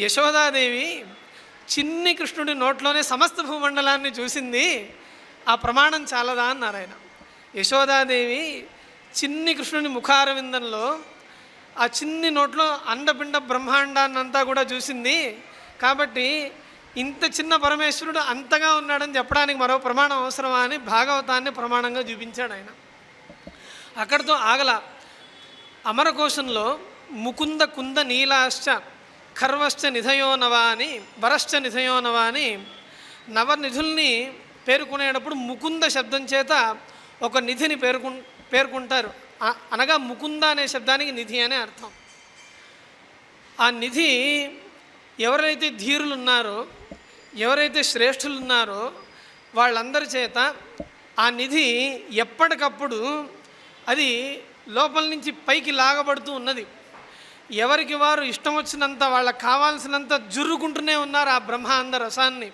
యశోదాదేవి చిన్ని కృష్ణుడి నోట్లోనే సమస్త భూమండలాన్ని చూసింది, ఆ ప్రమాణం చాలదా అన్నారు ఆయన. యశోదాదేవి చిన్ని కృష్ణుని ముఖారవిందంలో ఆ చిన్ని నోట్లో అండపిండ బ్రహ్మాండాన్నంతా కూడా చూసింది, కాబట్టి ఇంత చిన్న పరమేశ్వరుడు అంతగా ఉన్నాడని చెప్పడానికి మరో ప్రమాణం అవసరమా అని భాగవతాన్ని ప్రమాణంగా చూపించాడు ఆయన. అక్కడితో ఆగల. అమరకోశంలో ముకుంద కుంద నీలాశ్చ ఖర్వశ్చ నిధయోనవా అని, వరశ్చ నిధయోనవా అని నవనిధుల్ని పేర్కొనేటప్పుడు ముకుంద శబ్దం చేత ఒక నిధిని పేర్కొంటారు. అనగా ముకుంద అనే శబ్దానికి నిధి అనే అర్థం. ఆ నిధి ఎవరైతే ధీరులు ఉన్నారో, ఎవరైతే శ్రేష్ఠులు ఉన్నారో వాళ్ళందరి చేత ఆ నిధి ఎప్పటికప్పుడు అది లోపల నుంచి పైకి లాగబడుతూ ఉన్నది. ఎవరికి వారు ఇష్టం వచ్చినంత వాళ్ళకి కావాల్సినంత జుర్రుకుంటూనే ఉన్నారు ఆ బ్రహ్మాండ రసాన్ని.